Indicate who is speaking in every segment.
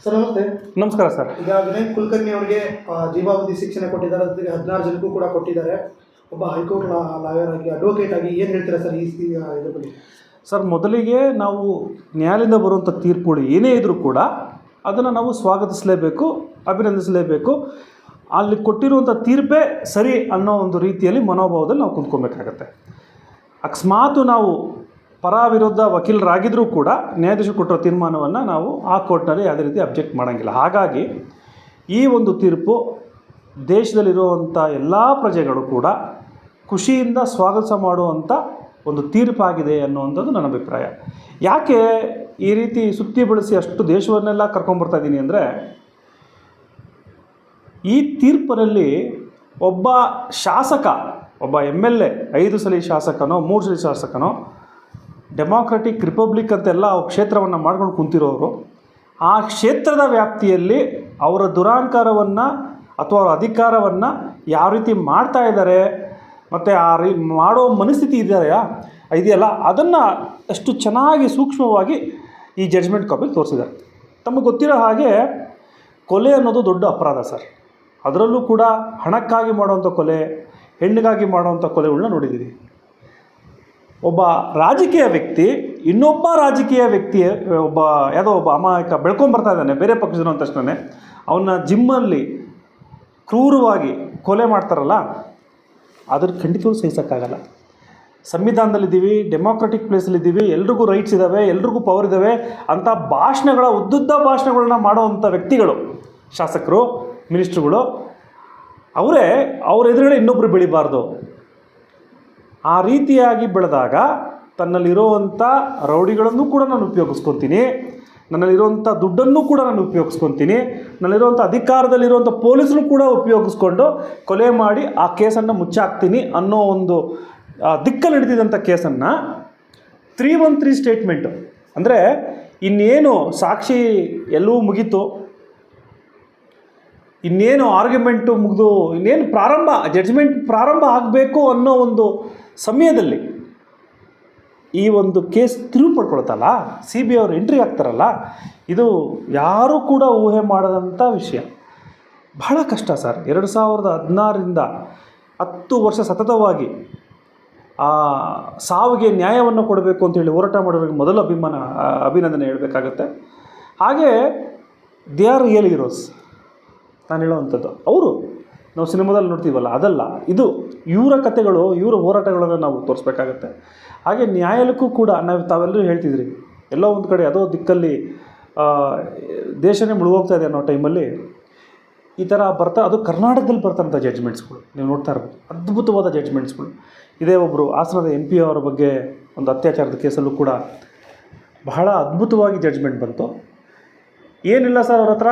Speaker 1: Sir ನಮಸ್ತೆ.
Speaker 2: ನಮಸ್ಕಾರ sir.
Speaker 1: ಈಗ ವಿನಯ್ ಕುಲಕರ್ಣಿ ಅವರಿಗೆ ಜೀವಾವಧಿ ಶಿಕ್ಷಣ ಕೊಟ್ಟಿದ್ದಾರೆ, ಅದಕ್ಕೆ 16 ಜನಕ್ಕೂ ಕೂಡ ಕೊಟ್ಟಿದ್ದಾರೆ. ಒಬ್ಬ ಹೈಕೋರ್ಟ್ ಲಾಯರ್ ಆಗಿ, ಅಡ್ವೊಕೇಟ್ ಆಗಿ ಏನು ಹೇಳ್ತೀರಾ ಸರ್ ಇದ್ರ ಬಗ್ಗೆ?
Speaker 2: ಸರ್, ಮೊದಲಿಗೆ ನಾವು ನ್ಯಾಯಾಲಯದಿಂದ ಬರುವಂಥ ತೀರ್ಪುಗಳು ಏನೇ ಇದ್ದರೂ ಕೂಡ ಅದನ್ನು ನಾವು ಸ್ವಾಗತಿಸಲೇಬೇಕು, ಅಭಿನಂದಿಸಲೇಬೇಕು. ಅಲ್ಲಿ ಕೊಟ್ಟಿರುವಂಥ ತೀರ್ಪೇ ಸರಿ ಅನ್ನೋ ಒಂದು ರೀತಿಯಲ್ಲಿ ಮನೋಭಾವದಲ್ಲಿ ನಾವು ಕುಂತ್ಕೊಬೇಕಾಗತ್ತೆ. ಅಕಸ್ಮಾತ್ ನಾವು ಪರ ವಿರುದ್ಧ ವಕೀಲರಾಗಿದ್ದರೂ ಕೂಡ ನ್ಯಾಯಾಧೀಶರು ಕೊಟ್ಟಿರೋ ತೀರ್ಮಾನವನ್ನು ನಾವು ಆ ಕೋರ್ಟ್ನಲ್ಲಿ ಯಾವುದೇ ರೀತಿ ಅಬ್ಜೆಕ್ಟ್ ಮಾಡೋಂಗಿಲ್ಲ. ಹಾಗಾಗಿ ಈ ಒಂದು ತೀರ್ಪು ದೇಶದಲ್ಲಿರುವಂಥ ಎಲ್ಲ ಪ್ರಜೆಗಳು ಕೂಡ ಖುಷಿಯಿಂದ ಸ್ವಾಗತ ಮಾಡುವಂಥ ಒಂದು ತೀರ್ಪಾಗಿದೆ ಅನ್ನುವಂಥದ್ದು ನನ್ನ ಅಭಿಪ್ರಾಯ. ಯಾಕೆ ಈ ರೀತಿ ಸುತ್ತಿ ಬಳಸಿ ಅಷ್ಟು ದೇಶವನ್ನೆಲ್ಲ ಕರ್ಕೊಂಬರ್ತಾಯಿದ್ದೀನಿ ಅಂದರೆ, ಈ ತೀರ್ಪಿನಲ್ಲಿ ಒಬ್ಬ ಶಾಸಕ, ಒಬ್ಬ MLA, 5 ಸಲ ಶಾಸಕನೋ 3 ಸಲ ಶಾಸಕನೋ, ಡೆಮಾಕ್ರೆಟಿಕ್ ರಿಪಬ್ಲಿಕ್ ಅಂತೆಲ್ಲ ಕ್ಷೇತ್ರವನ್ನು ಮಾಡ್ಕೊಂಡು ಕುಂತಿರೋರು, ಆ ಕ್ಷೇತ್ರದ ವ್ಯಾಪ್ತಿಯಲ್ಲಿ ಅವರ ದುರಾಂಕಾರವನ್ನು ಅಥವಾ ಅವರ ಅಧಿಕಾರವನ್ನು ಯಾವ ರೀತಿ ಮಾಡ್ತಾ ಇದ್ದಾರೆ ಮತ್ತು ಮಾಡೋ ಮನಸ್ಥಿತಿ ಇದೆಯಲ್ಲ, ಅದನ್ನು ಅಷ್ಟು ಚೆನ್ನಾಗಿ ಸೂಕ್ಷ್ಮವಾಗಿ ಈ ಜಡ್ಜ್ಮೆಂಟ್ ಕಾಪಿಲಿ ತೋರಿಸಿದ್ದಾರೆ. ತಮಗೆ ಗೊತ್ತಿರೋ ಹಾಗೆ ಕೊಲೆ ಅನ್ನೋದು ದೊಡ್ಡ ಅಪರಾಧ ಸರ್. ಅದರಲ್ಲೂ ಕೂಡ ಹಣಕ್ಕಾಗಿ ಮಾಡುವಂಥ ಕೊಲೆ, ಹೆಣ್ಣಿಗಾಗಿ ಮಾಡುವಂಥ ಕೊಲೆಗಳನ್ನ ನೋಡಿದ್ದೀವಿ. ಒಬ್ಬ ರಾಜಕೀಯ ವ್ಯಕ್ತಿ ಇನ್ನೊಬ್ಬ ರಾಜಕೀಯ ವ್ಯಕ್ತಿ ಯಾವುದೋ ಒಬ್ಬ ಅಮಾಯಕ ಬೆಳ್ಕೊಂಬರ್ತಾ ಇದ್ದಾನೆ ಬೇರೆ ಪಕ್ಷದ ಅಂದ ತಕ್ಷಣ ಅವನ್ನ ಜಿಮ್ಮಲ್ಲಿ ಕ್ರೂರವಾಗಿ ಕೊಲೆ ಮಾಡ್ತಾರಲ್ಲ, ಅದ್ರ ಖಂಡಿತವೂ ಸಹಿಸೋಕ್ಕಾಗಲ್ಲ. ಸಂವಿಧಾನದಲ್ಲಿದ್ದೀವಿ, ಡೆಮಾಕ್ರೆಟಿಕ್ ಪ್ಲೇಸಲ್ಲಿದ್ದೀವಿ, ಎಲ್ರಿಗೂ ರೈಟ್ಸ್ ಇದ್ದಾವೆ, ಎಲ್ರಿಗೂ ಪವರ್ ಇದ್ದಾವೆ ಅಂತ ಉದ್ದುದ್ದ ಭಾಷಣಗಳನ್ನ ಮಾಡೋವಂಥ ವ್ಯಕ್ತಿಗಳು, ಶಾಸಕರು, ಮಿನಿಸ್ಟ್ರುಗಳು, ಅವ್ರ ಎದುರುಗಡೆ ಇನ್ನೊಬ್ಬರು ಬೆಳಿಬಾರ್ದು. ಆ ರೀತಿಯಾಗಿ ಬೆಳೆದಾಗ ತನ್ನಲ್ಲಿರೋವಂಥ ರೌಡಿಗಳನ್ನು ಕೂಡ ನಾನು ಉಪಯೋಗಿಸ್ಕೊತೀನಿ, ನನ್ನಲ್ಲಿರುವಂಥ ದುಡ್ಡನ್ನು ಕೂಡ ನಾನು ಉಪಯೋಗಿಸ್ಕೊತೀನಿ, ನನ್ನಲ್ಲಿರುವಂಥ ಅಧಿಕಾರದಲ್ಲಿರುವಂಥ ಪೊಲೀಸರು ಕೂಡ ಉಪಯೋಗಿಸ್ಕೊಂಡು ಕೊಲೆ ಮಾಡಿ ಆ ಕೇಸನ್ನು ಮುಚ್ಚಾಕ್ತೀನಿ ಅನ್ನೋ ಒಂದು ದಿಕ್ಕಲ್ಲಿ ಹಿಡಿದಿದ್ದಂಥ ಕೇಸನ್ನು 313 ಸ್ಟೇಟ್ಮೆಂಟು ಅಂದರೆ ಇನ್ನೇನು ಸಾಕ್ಷಿ ಎಲ್ಲವೂ ಮುಗೀತು, ಇನ್ನೇನು ಆರ್ಗ್ಯುಮೆಂಟು ಮುಗಿದು ಇನ್ನೇನು ಜಡ್ಜ್ಮೆಂಟ್ ಪ್ರಾರಂಭ ಆಗಬೇಕು ಅನ್ನೋ ಒಂದು ಸಮಯದಲ್ಲಿ ಈ ಒಂದು ಕೇಸ್ ತಿರುವು ಪಡ್ಕೊಳ್ತಲ್ಲ, CBI ಅವರು ಎಂಟ್ರಿ ಆಗ್ತಾರಲ್ಲ, ಇದು ಯಾರೂ ಕೂಡ ಊಹೆ ಮಾಡದಂಥ ವಿಷಯ. ಬಹಳ ಕಷ್ಟ ಸರ್. 2016ರಿಂದ 10 ವರ್ಷ ಸತತವಾಗಿ ಆ ಸಾವಿಗೆ ನ್ಯಾಯವನ್ನು ಕೊಡಬೇಕು ಅಂತೇಳಿ ಹೋರಾಟ ಮಾಡೋರಿಗೆ ಮೊದಲು ಅಭಿನಂದನೆ ಹೇಳಬೇಕಾಗತ್ತೆ. ಹಾಗೆ ದೇ ಆರ್ ರಿಯಲ್ ಹೀರೋಸ್ ನಾನು ಹೇಳೋವಂಥದ್ದು. ಅವರು ನಾವು ಸಿನಿಮಾದಲ್ಲಿ ನೋಡ್ತೀವಲ್ಲ, ಅದಲ್ಲ, ಇದು ಇವರ ಕಥೆಗಳು, ಇವರ ಹೋರಾಟಗಳನ್ನು ನಾವು ತೋರಿಸ್ಬೇಕಾಗತ್ತೆ. ಹಾಗೆ ನ್ಯಾಯಾಲಯಕ್ಕೂ ಕೂಡ ತಾವೆಲ್ಲರೂ ಹೇಳ್ತಿದ್ರಿ, ಎಲ್ಲೋ ಒಂದು ಕಡೆ ಯಾವುದೋ ದಿಕ್ಕಲ್ಲಿ ದೇಶನೇ ಮುಳುಗೋಗ್ತಾ ಇದೆ ಅನ್ನೋ ಟೈಮಲ್ಲಿ ಈ ಥರ ಅದು ಕರ್ನಾಟಕದಲ್ಲಿ ಬರ್ತಂಥ ಜಡ್ಜ್ಮೆಂಟ್ಸ್ಗಳು ನೀವು ನೋಡ್ತಾ ಇರ್ಬೋದು, ಅದ್ಭುತವಾದ ಜಡ್ಜ್ಮೆಂಟ್ಸ್ಗಳು. ಇದೇ ಒಬ್ಬರು ಹಾಸನದ MP ಅವರ ಬಗ್ಗೆ ಒಂದು ಅತ್ಯಾಚಾರದ ಕೇಸಲ್ಲೂ ಕೂಡ ಬಹಳ ಅದ್ಭುತವಾಗಿ ಜಡ್ಜ್ಮೆಂಟ್ ಬಂತು. ಏನಿಲ್ಲ ಸರ್, ಅವ್ರ ಹತ್ರ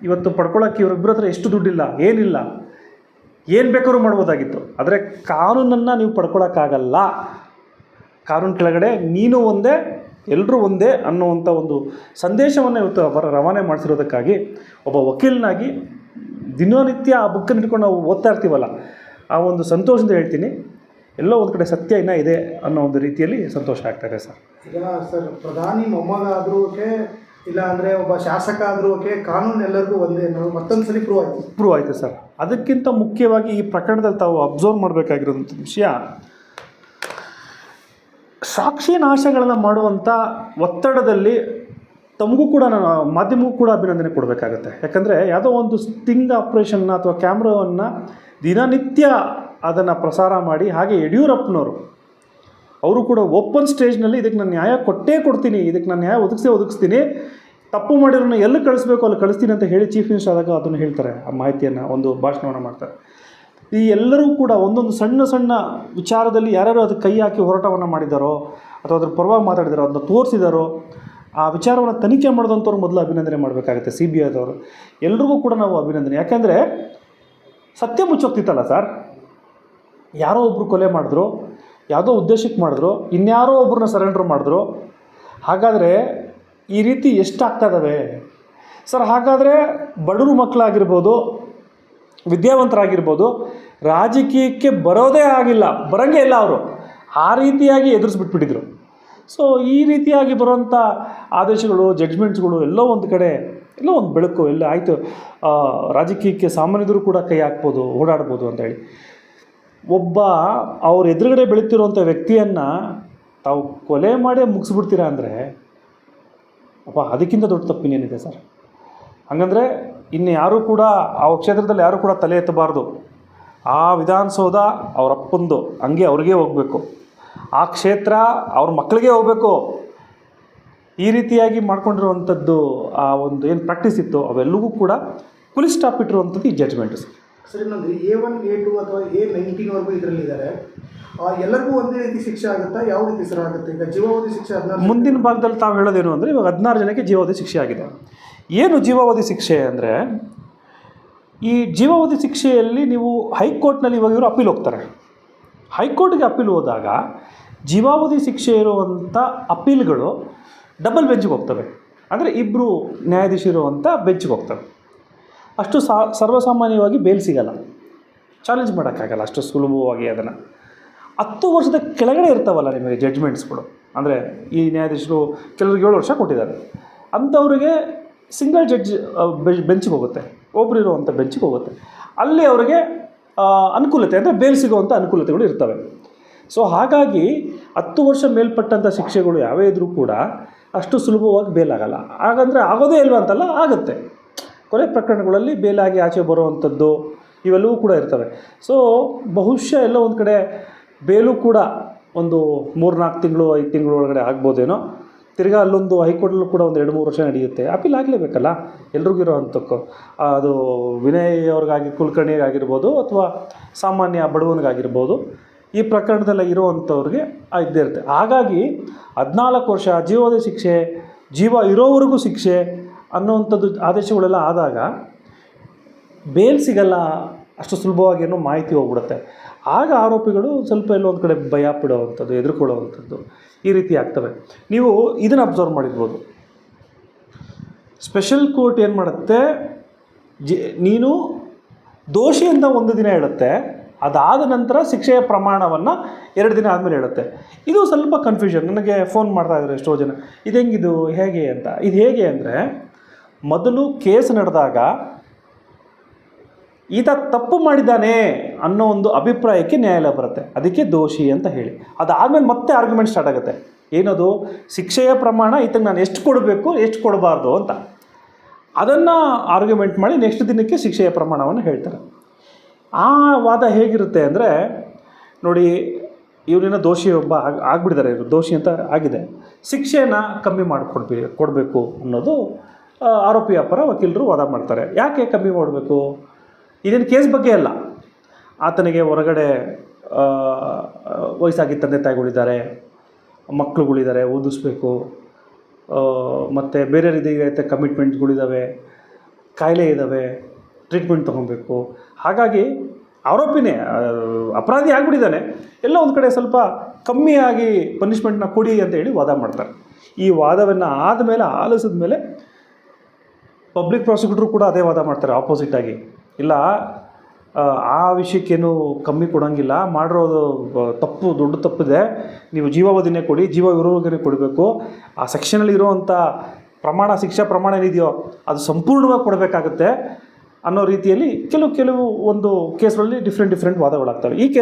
Speaker 2: ಇವತ್ತು ಪಡ್ಕೊಳ್ಳೋಕ್ಕೆ ಇವರಿಬ್ಬರ ಹತ್ರ ಎಷ್ಟು ದುಡ್ಡಿಲ್ಲ, ಏನಿಲ್ಲ, ಏನು ಬೇಕಾದ್ರೂ ಮಾಡ್ಬೋದಾಗಿತ್ತು. ಆದರೆ ಕಾನೂನನ್ನು ನೀವು ಪಡ್ಕೊಳ್ಳೋಕ್ಕಾಗಲ್ಲ. ಕಾನೂನು ಕೆಳಗಡೆ ನೀನು ಒಂದೇ, ಎಲ್ಲರೂ ಒಂದೇ ಅನ್ನುವಂಥ ಒಂದು ಸಂದೇಶವನ್ನು ಇವತ್ತು ರವಾನೆ ಮಾಡಿಸಿರೋದಕ್ಕಾಗಿ ಒಬ್ಬ ವಕೀಲನಾಗಿ ದಿನನಿತ್ಯ ಆ ಬುಕ್ಕನ್ನು ಇಟ್ಕೊಂಡು ನಾವು ಓದ್ತಾ ಇರ್ತೀವಲ್ಲ, ಆ ಒಂದು ಸಂತೋಷದಿಂದ ಹೇಳ್ತೀನಿ, ಎಲ್ಲೋ ಒಂದು ಕಡೆ ಸತ್ಯ ಇನ್ನೂ ಇದೆ ಅನ್ನೋ ಒಂದು ರೀತಿಯಲ್ಲಿ ಸಂತೋಷ ಆಗ್ತಾಯಿದೆ ಸರ್.
Speaker 1: ಈಗ ಸರ್, ಪ್ರಧಾನಿ ಮೊಮ್ಮಗ ಆದರೂ ಓಕೆ, ಇಲ್ಲ ಅಂದರೆ ಒಬ್ಬ ಶಾಸಕ ಆದರೂ ಓಕೆ, ಕಾನೂನು ಎಲ್ಲರಿಗೂ ಒಂದೇ ಅನ್ನೋದು ಮತ್ತೊಂದು ಸಲ ಪ್ರೂವ್ ಆಯಿತು ಸರ್. ಅದಕ್ಕಿಂತ ಮುಖ್ಯವಾಗಿ ಈ ಪ್ರಕರಣದಲ್ಲಿ ತಾವು ಅಬ್ಸರ್ವ್ ಮಾಡಬೇಕಾಗಿರೋಂಥ ವಿಷಯ, ಸಾಕ್ಷಿ ನಾಶಗಳನ್ನು ಮಾಡುವಂಥ ಒತ್ತಡದಲ್ಲಿ ತಮಗೂ ಕೂಡ ಮಾಧ್ಯಮಕ್ಕೂ ಕೂಡ ಅಭಿನಂದನೆ ಕೊಡಬೇಕಾಗತ್ತೆ. ಯಾಕಂದರೆ ಯಾವುದೋ ಒಂದು ಸ್ಟಿಂಗ್ ಆಪ್ರೇಷನ್ನ ಅಥವಾ ಕ್ಯಾಮ್ರಾವನ್ನು ದಿನನಿತ್ಯ ಅದನ್ನು ಪ್ರಸಾರ ಮಾಡಿ, ಹಾಗೆ ಯಡಿಯೂರಪ್ಪನವರು ಅವರು ಕೂಡ ಓಪನ್ ಸ್ಟೇಜ್ನಲ್ಲಿ ಇದಕ್ಕೆ ನಾನು ನ್ಯಾಯ ಕೊಡ್ತೀನಿ, ಇದಕ್ಕೆ ನಾನು ನ್ಯಾಯ ಒದಗಿಸ್ತೀನಿ, ತಪ್ಪು ಮಾಡಿರೋನ್ನ ಎಲ್ಲಿ ಕಳಿಸ್ಬೇಕು ಅಲ್ಲಿ ಕಳಿಸ್ತೀನಿ ಅಂತ ಹೇಳಿ ಚೀಫ್ ಮಿನಿಸ್ಟರ್ ಆದಾಗ ಅದನ್ನು ಹೇಳ್ತಾರೆ, ಆ ಮಾಹಿತಿಯನ್ನು ಒಂದು ಭಾಷಣವನ್ನು ಮಾಡ್ತಾರೆ. ಈ ಎಲ್ಲರೂ ಕೂಡ ಒಂದೊಂದು ಸಣ್ಣ ಸಣ್ಣ ವಿಚಾರದಲ್ಲಿ ಯಾರ್ಯಾರು ಅದಕ್ಕೆ ಕೈ ಹಾಕಿ ಹೋರಾಟವನ್ನು ಮಾಡಿದಾರೋ ಅಥವಾ ಅದ್ರ ಪರವಾಗಿ ಮಾತಾಡಿದಾರೋ, ಅದನ್ನು ತೋರಿಸಿದಾರೋ, ಆ ವಿಚಾರವನ್ನು ತನಿಖೆ ಮಾಡಿದಂಥವ್ರು ಮೊದಲು ಅಭಿನಂದನೆ ಮಾಡಬೇಕಾಗುತ್ತೆ. CBI ಆದವರು ಎಲ್ರಿಗೂ ಕೂಡ ನಾವು ಅಭಿನಂದನೆ. ಯಾಕೆಂದರೆ ಸತ್ಯ ಮುಚ್ಚೋಗ್ತಿತ್ತಲ್ಲ ಸರ್, ಯಾರೋ ಒಬ್ಬರು ಕೊಲೆ ಮಾಡಿದ್ರು, ಯಾವುದೋ ಉದ್ದೇಶಕ್ಕೆ ಮಾಡಿದ್ರು, ಇನ್ಯಾರೋ ಒಬ್ಬರನ್ನ ಸರೆಂಡ್ರ್ ಮಾಡಿದ್ರು. ಹಾಗಾದರೆ ಈ ರೀತಿ ಎಷ್ಟಾಗ್ತಾ ಇದ್ದಾವೆ ಸರ್? ಹಾಗಾದರೆ ಬಡವರು ಮಕ್ಕಳಾಗಿರ್ಬೋದು, ವಿದ್ಯಾವಂತರಾಗಿರ್ಬೋದು, ರಾಜಕೀಯಕ್ಕೆ ಬರೋಂಗೇ ಇಲ್ಲ ಅವರು, ಆ ರೀತಿಯಾಗಿ ಎದುರಿಸ್ಬಿಟ್ಬಿಟ್ಟಿದ್ರು. ಸೊ ಈ ರೀತಿಯಾಗಿ ಬರುವಂಥ ಆದೇಶಗಳು, ಜಡ್ಜ್ಮೆಂಟ್ಸ್ಗಳು ಎಲ್ಲೋ ಒಂದು ಕಡೆ ಎಲ್ಲೋ ಒಂದು ಬೆಳಕು ಎಲ್ಲ ಆಯಿತು, ರಾಜಕೀಯಕ್ಕೆ ಸಾಮಾನ್ಯರು ಕೂಡ ಕೈ ಹಾಕ್ಬೋದು, ಓಡಾಡ್ಬೋದು ಅಂತೇಳಿ. ಒಬ್ಬ ಅವ್ರ ಎದುರುಗಡೆ ಬೆಳೀತಿರುವಂಥ ವ್ಯಕ್ತಿಯನ್ನು ತಾವು ಕೊಲೆ ಮಾಡಿ ಮುಗಿಸ್ಬಿಡ್ತೀರಾ ಅಂದರೆ ಅಪ್ಪ, ಅದಕ್ಕಿಂತ ದೊಡ್ಡ ತಪ್ಪಿನೇನಿದೆ ಸರ್? ಹಾಗಂದರೆ ಇನ್ನು ಯಾರೂ ಕೂಡ ಅವ್ರ ಕ್ಷೇತ್ರದಲ್ಲಿ ಯಾರೂ ಕೂಡ ತಲೆ ಎತ್ತಬಾರ್ದು. ಆ ವಿಧಾನಸೌಧ ಅವ್ರ ಅಪ್ಪಂದು, ಹಂಗೆ ಅವ್ರಿಗೆ ಹೋಗಬೇಕು. ಆ ಕ್ಷೇತ್ರ ಅವ್ರ ಮಕ್ಕಳಿಗೆ ಹೋಗಬೇಕು. ಈ ರೀತಿಯಾಗಿ ಮಾಡ್ಕೊಂಡಿರುವಂಥದ್ದು ಆ ಒಂದು ಏನು ಪ್ರಾಕ್ಟೀಸ್ ಇತ್ತು ಅವೆಲ್ಲವೂ ಕೂಡ ಪೊಲೀಸ್ ಸ್ಟಾಪ್ ಇಟ್ಟಿರುವಂಥದ್ದು ಈ ಜಡ್ಜ್ಮೆಂಟು ಸರ್.
Speaker 3: ಸರ್, ಇನ್ನೊಂದು A1, A2 ಅಥವಾ A19ವರೆಗೂ ಇದರಲ್ಲಿದ್ದಾರೆ. ಎಲ್ಲರಿಗೂ ಒಂದೇ ರೀತಿ ಶಿಕ್ಷೆ ಆಗುತ್ತಾ? ಯಾವ ರೀತಿ ಸರ್ ಆಗುತ್ತೆ? ಈಗ ಜೀವಾವಧಿ ಶಿಕ್ಷೆ 16
Speaker 1: ಮುಂದಿನ ಭಾಗದಲ್ಲಿ ತಾವು ಹೇಳೋದೇನು ಅಂದರೆ, ಇವಾಗ 16 ಜನಕ್ಕೆ ಜೀವಾವಧಿ ಶಿಕ್ಷೆ ಆಗಿದೆ. ಏನು ಜೀವಾವಧಿ ಶಿಕ್ಷೆ ಅಂದರೆ, ಈ ಜೀವಾವಧಿ ಶಿಕ್ಷೆಯಲ್ಲಿ ನೀವು ಹೈಕೋರ್ಟ್ನಲ್ಲಿ ಇವಾಗ ಇವರು ಅಪೀಲ್ ಹೋಗ್ತಾರೆ. ಹೈಕೋರ್ಟ್ಗೆ ಅಪೀಲ್ ಹೋದಾಗ ಜೀವಾವಧಿ ಶಿಕ್ಷೆ ಇರುವಂಥ ಅಪೀಲ್ಗಳು ಡಬಲ್ ಬೆಂಚ್ಗೆ ಹೋಗ್ತವೆ. ಅಂದರೆ ಇಬ್ಬರು ನ್ಯಾಯಾಧೀಶರು ಅಂತ ಬೆಂಚ್ಗೆ ಹೋಗ್ತವೆ. ಅಷ್ಟು ಸರ್ವಸಾಮಾನ್ಯವಾಗಿ ಬೇಲ್ ಸಿಗಲ್ಲ, ಚಾಲೆಂಜ್ ಮಾಡೋಕ್ಕಾಗಲ್ಲ ಅಷ್ಟು ಸುಲಭವಾಗಿ. ಅದನ್ನು 10 ವರ್ಷದ ಕೆಳಗಡೆ ಇರ್ತಾವಲ್ಲ ನಿಮಗೆ ಜಡ್ಜ್ಮೆಂಟ್ಸ್ಗಳು, ಅಂದರೆ ಈ ನ್ಯಾಯಾಧೀಶರು ಕೆಲವ್ರಿಗೆ 7 ವರ್ಷ ಕೊಟ್ಟಿದ್ದಾರೆ, ಅಂಥವ್ರಿಗೆ ಸಿಂಗಲ್ ಜಡ್ಜ್ ಬೆಂಚಿಗೆ ಹೋಗುತ್ತೆ, ಒಬ್ಬರು ಇರುವಂಥ ಬೆಂಚಿಗೆ ಹೋಗುತ್ತೆ. ಅಲ್ಲಿ ಅವರಿಗೆ ಅನುಕೂಲತೆ ಅಂದರೆ ಬೇಲ್ ಸಿಗುವಂಥ ಅನುಕೂಲತೆಗಳು ಇರ್ತವೆ. ಸೊ ಹಾಗಾಗಿ 10 ವರ್ಷ ಮೇಲ್ಪಟ್ಟಂಥ ಶಿಕ್ಷೆಗಳು ಯಾವೇ ಇದ್ದರೂ ಕೂಡ ಅಷ್ಟು ಸುಲಭವಾಗಿ ಬೇಲಾಗಲ್ಲ. ಹಾಗಂದರೆ ಆಗೋದೇ ಇಲ್ವ ಅಂತಲ್ಲ, ಆಗುತ್ತೆ. ಕೊಲೆ ಪ್ರಕರಣಗಳಲ್ಲಿ ಬೇಲಾಗಿ ಆಚೆ ಬರುವಂಥದ್ದು ಇವೆಲ್ಲವೂ ಕೂಡ ಇರ್ತವೆ. ಸೊ ಬಹುಶಃ ಎಲ್ಲ ಒಂದು ಕಡೆ ಬೇಲು ಕೂಡ ಒಂದು 3-4 ತಿಂಗಳು 5 ತಿಂಗಳು ಒಳಗಡೆ ಆಗ್ಬೋದೇನೋ. ತಿರ್ಗಾ ಅಲ್ಲೊಂದು ಹೈಕೋರ್ಟಲ್ಲೂ ಕೂಡ ಒಂದು 2-3 ವರ್ಷ ನಡೆಯುತ್ತೆ. ಅಪೀಲ್ ಆಗಲೇಬೇಕಲ್ಲ ಎಲ್ರಿಗೂ ಇರೋವಂಥಕ್ಕೂ. ಅದು ವಿನಯ್ ಅವ್ರಿಗಾಗಿ, ಕುಲಕರ್ಣಿಗಾಗಿರ್ಬೋದು ಅಥವಾ ಸಾಮಾನ್ಯ ಬಡವನಿಗಾಗಿರ್ಬೋದು, ಈ ಪ್ರಕರಣದಲ್ಲಿ ಇರುವಂಥವ್ರಿಗೆ ಇದ್ದೇ ಇರುತ್ತೆ. ಹಾಗಾಗಿ 14 ವರ್ಷ ಜೀವಾವಧಿ ಶಿಕ್ಷೆ, ಜೀವ ಇರೋವರೆಗೂ ಶಿಕ್ಷೆ ಅನ್ನೋವಂಥದ್ದು ಆದೇಶಗಳೆಲ್ಲ ಆದಾಗ ಬೇಲ್ ಸಿಗಲ್ಲ ಅಷ್ಟು ಸುಲಭವಾಗಿ ಏನೋ ಮಾಹಿತಿ ಹೋಗ್ಬಿಡುತ್ತೆ. ಆಗ ಆರೋಪಿಗಳು ಸ್ವಲ್ಪ ಎಲ್ಲೋ ಒಂದು ಕಡೆ ಭಯ ಪಡೋವಂಥದ್ದು, ಎದುರುಕೊಳ್ಳುವಂಥದ್ದು ಈ ರೀತಿ ಆಗ್ತವೆ. ನೀವು ಇದನ್ನು ಅಬ್ಸರ್ವ್ ಮಾಡಿರ್ಬೋದು. ಸ್ಪೆಷಲ್ ಕೋರ್ಟ್ ಏನು ಮಾಡುತ್ತೆ, ನೀನು ದೋಷಿ ಅಂತ 1 ದಿನ ಹೇಳುತ್ತೆ, ಅದಾದ ನಂತರ ಶಿಕ್ಷೆಯ ಪ್ರಮಾಣವನ್ನು 2 ದಿನ ಆದಮೇಲೆ ಹೇಳುತ್ತೆ. ಇದು ಸ್ವಲ್ಪ ಕನ್ಫ್ಯೂಷನ್. ನನಗೆ ಫೋನ್ ಮಾಡ್ತಾಯಿದ್ರು ಎಷ್ಟೋ ಜನ, ಇದು ಹೆಂಗಿದು ಹೇಗೆ ಅಂತ. ಇದು ಹೇಗೆ ಅಂದರೆ, ಮೊದಲು ಕೇಸ್ ನಡೆದಾಗ ಈತ ತಪ್ಪು ಮಾಡಿದ್ದಾನೆ ಅನ್ನೋ ಒಂದು ಅಭಿಪ್ರಾಯಕ್ಕೆ ನ್ಯಾಯಾಲಯ ಬರುತ್ತೆ, ಅದಕ್ಕೆ ದೋಷಿ ಅಂತ ಹೇಳಿ. ಅದಾದಮೇಲೆ ಮತ್ತೆ ಆರ್ಗ್ಯುಮೆಂಟ್ ಸ್ಟಾರ್ಟ್ ಆಗುತ್ತೆ. ಏನದು, ಶಿಕ್ಷೆಯ ಪ್ರಮಾಣ ಈತಗೆ ನಾನು ಎಷ್ಟು ಕೊಡಬೇಕು, ಎಷ್ಟು ಕೊಡಬಾರ್ದು ಅಂತ. ಅದನ್ನು ಆರ್ಗ್ಯುಮೆಂಟ್ ಮಾಡಿ ನೆಕ್ಸ್ಟ್ ದಿನಕ್ಕೆ ಶಿಕ್ಷೆಯ ಪ್ರಮಾಣವನ್ನು ಹೇಳ್ತಾರೆ. ಆ ವಾದ ಹೇಗಿರುತ್ತೆ ಅಂದರೆ, ನೋಡಿ ಇವನಿನ ದೋಷಿ ಒಬ್ಬ ಆಗಿಬಿಟ್ಟಿದ್ದಾರೆ, ಇವರು ದೋಷಿ ಅಂತ ಆಗಿದೆ, ಶಿಕ್ಷೆಯನ್ನು ಕಮ್ಮಿ ಕೊಡಬೇಕು ಅನ್ನೋದು ಆರೋಪಿಯ ಪರ ವಕೀಲರು ವಾದ ಮಾಡ್ತಾರೆ. ಯಾಕೆ ಕಮ್ಮಿ ಮಾಡಬೇಕು? ಇದೇನು ಕೇಸ್ ಬಗ್ಗೆ ಅಲ್ಲ. ಆತನಿಗೆ ಹೊರಗಡೆ ವಯಸ್ಸಾಗಿ ತಂದೆ ತಾಯಿಗಳಿದ್ದಾರೆ, ಮಕ್ಕಳುಗಳಿದ್ದಾರೆ, ಓದಿಸ್ಬೇಕು, ಮತ್ತು ಬೇರೆ ರೀತಿಯಾದ ಕಮಿಟ್ಮೆಂಟ್ಗಳಿದ್ದಾವೆ, ಕಾಯಿಲೆ ಇದ್ದಾವೆ, ಟ್ರೀಟ್ಮೆಂಟ್ ತೊಗೊಬೇಕು. ಹಾಗಾಗಿ ಆರೋಪಿನೇ ಅಪರಾಧಿ ಆಗಿಬಿಟ್ಟಿದ್ದಾನೆ, ಎಲ್ಲ ಒಂದು ಕಡೆ ಸ್ವಲ್ಪ ಕಮ್ಮಿಯಾಗಿ ಪನಿಷ್ಮೆಂಟ್ನ ಕೊಡಿ ಅಂತ ಹೇಳಿ ವಾದ ಮಾಡ್ತಾರೆ. ಈ ವಾದವನ್ನು ಆದಮೇಲೆ ಆಲಿಸಿದ ಮೇಲೆ ಪಬ್ಲಿಕ್ ಪ್ರಾಸಿಕ್ಯೂಟ್ರು ಕೂಡ ಅದೇ ವಾದ ಮಾಡ್ತಾರೆ ಆಪೋಸಿಟಾಗಿ. ಇಲ್ಲ, ಆ ವಿಷಯಕ್ಕೇನು ಕಮ್ಮಿ ಕೊಡೋಂಗಿಲ್ಲ, ಮಾಡಿರೋದು ತಪ್ಪು, ದೊಡ್ಡ ತಪ್ಪಿದೆ, ನೀವು ಜೀವಾವಧಿನೇ ಕೊಡಿ, ಜೀವ ವಿರೋಧನೇ ಕೊಡಬೇಕು, ಆ ಸೆಕ್ಷನಲ್ಲಿ ಇರೋವಂಥ ಪ್ರಮಾಣ, ಶಿಕ್ಷಾ ಪ್ರಮಾಣ ಏನಿದೆಯೋ ಅದು ಸಂಪೂರ್ಣವಾಗಿ ಕೊಡಬೇಕಾಗುತ್ತೆ ಅನ್ನೋ ರೀತಿಯಲ್ಲಿ ಕೆಲವು ಒಂದು ಕೇಸ್ಗಳಲ್ಲಿ ಡಿಫ್ರೆಂಟ್ ವಾದಗಳಾಗ್ತವೆ. ಈ ಕೇಸ್